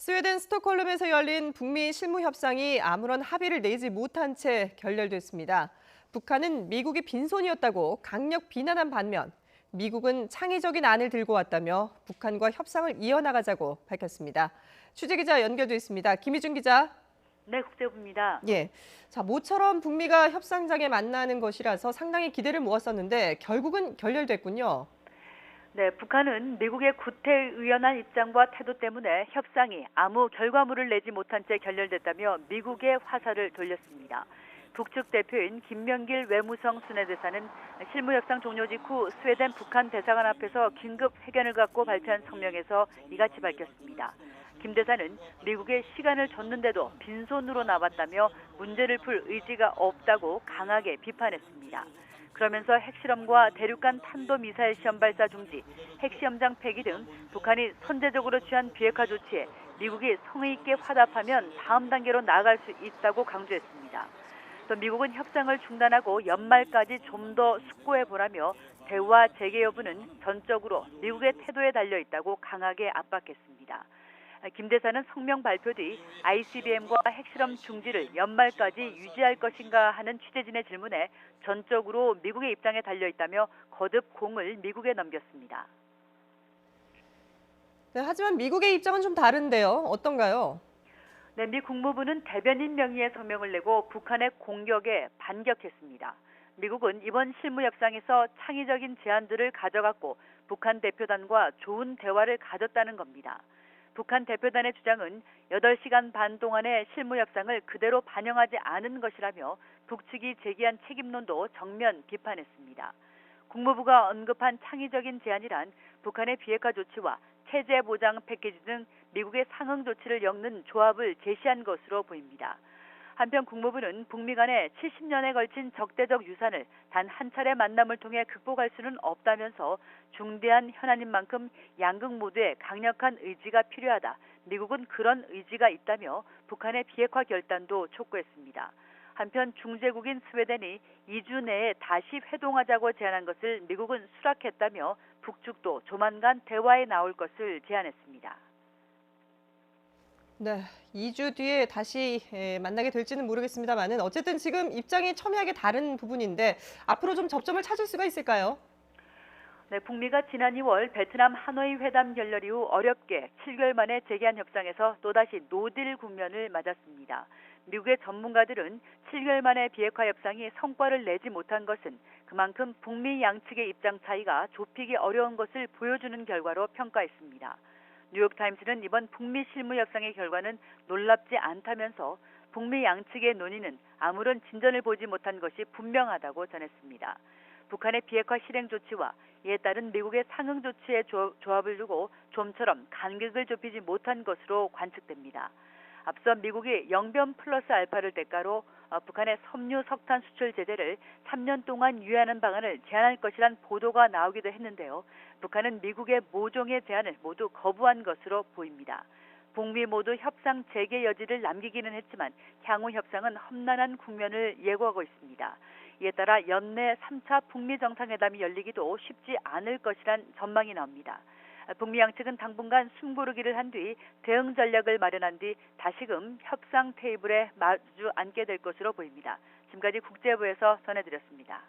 스웨덴 스톡홀름에서 열린 북미 실무 협상이 아무런 합의를 내지 못한 채 결렬됐습니다. 북한은 미국이 빈손이었다고 강력 비난한 반면 미국은 창의적인 안을 들고 왔다며 북한과 협상을 이어나가자고 밝혔습니다. 취재기자 연결돼 있습니다. 김희준 기자. 네, 국제부입니다. 예. 자, 모처럼 북미가 협상장에 만나는 것이라서 상당히 기대를 모았었는데 결국은 결렬됐군요. 네, 북한은 미국의 구태의연한 입장과 태도 때문에 협상이 아무 결과물을 내지 못한 채 결렬됐다며 미국의 화살을 돌렸습니다. 북측 대표인 김명길 외무성 순회대사는 실무협상 종료 직후 스웨덴 북한 대사관 앞에서 긴급 회견을 갖고 발표한 성명에서 이같이 밝혔습니다. 김 대사는 미국에 시간을 줬는데도 빈손으로 나왔다며 문제를 풀 의지가 없다고 강하게 비판했습니다. 그러면서 핵실험과 대륙간 탄도미사일 시험 발사 중지, 핵시험장 폐기 등 북한이 선제적으로 취한 비핵화 조치에 미국이 성의 있게 화답하면 다음 단계로 나아갈 수 있다고 강조했습니다. 또 미국은 협상을 중단하고 연말까지 좀 더 숙고해보라며 대화 재개 여부는 전적으로 미국의 태도에 달려있다고 강하게 압박했습니다. 김 대사는 성명 발표 뒤 ICBM과 핵실험 중지를 연말까지 유지할 것인가 하는 취재진의 질문에 전적으로 미국의 입장에 달려있다며 거듭 공을 미국에 넘겼습니다. 네, 하지만 미국의 입장은 좀 다른데요. 어떤가요? 네, 미 국무부는 대변인 명의의 성명을 내고 북한의 공격에 반격했습니다. 미국은 이번 실무협상에서 창의적인 제안들을 가져갔고 북한 대표단과 좋은 대화를 가졌다는 겁니다. 북한 대표단의 주장은 8시간 반 동안의 실무협상을 그대로 반영하지 않은 것이라며 북측이 제기한 책임론도 정면 비판했습니다. 국무부가 언급한 창의적인 제안이란 북한의 비핵화 조치와 체제 보장 패키지 등 미국의 상응 조치를 엮는 조합을 제시한 것으로 보입니다. 한편 국무부는 북미 간의 70년에 걸친 적대적 유산을 단 한 차례 만남을 통해 극복할 수는 없다면서 중대한 현안인 만큼 양극 모두의 강력한 의지가 필요하다. 미국은 그런 의지가 있다며 북한의 비핵화 결단도 촉구했습니다. 한편 중재국인 스웨덴이 2주 내에 다시 회동하자고 제안한 것을 미국은 수락했다며 북측도 조만간 대화에 나올 것을 제안했습니다. 네, 2주 뒤에 다시 만나게 될지는 모르겠습니다만은 어쨌든 지금 입장이 첨예하게 다른 부분인데 앞으로 좀 접점을 찾을 수가 있을까요? 네, 북미가 지난 2월 베트남 하노이 회담 결렬 이후 어렵게 7개월 만에 재개한 협상에서 또다시 노딜 국면을 맞았습니다. 미국의 전문가들은 7개월 만에 비핵화 협상이 성과를 내지 못한 것은 그만큼 북미 양측의 입장 차이가 좁히기 어려운 것을 보여주는 결과로 평가했습니다. 뉴욕타임스는 이번 북미 실무 협상의 결과는 놀랍지 않다면서 북미 양측의 논의는 아무런 진전을 보지 못한 것이 분명하다고 전했습니다. 북한의 비핵화 실행 조치와 이에 따른 미국의 상응 조치의 조합을 두고 좀처럼 간격을 좁히지 못한 것으로 관측됩니다. 앞서 미국이 영변 플러스 알파를 대가로 북한의 섬유 석탄 수출 제재를 3년 동안 유예하는 방안을 제안할 것이란 보도가 나오기도 했는데요. 북한은 미국의 모종의 제안을 모두 거부한 것으로 보입니다. 북미 모두 협상 재개 여지를 남기기는 했지만 향후 협상은 험난한 국면을 예고하고 있습니다. 이에 따라 연내 3차 북미 정상회담이 열리기도 쉽지 않을 것이란 전망이 나옵니다. 북미 양측은 당분간 숨고르기를 한 뒤 대응 전략을 마련한 뒤 다시금 협상 테이블에 마주 앉게 될 것으로 보입니다. 지금까지 국제부에서 전해드렸습니다.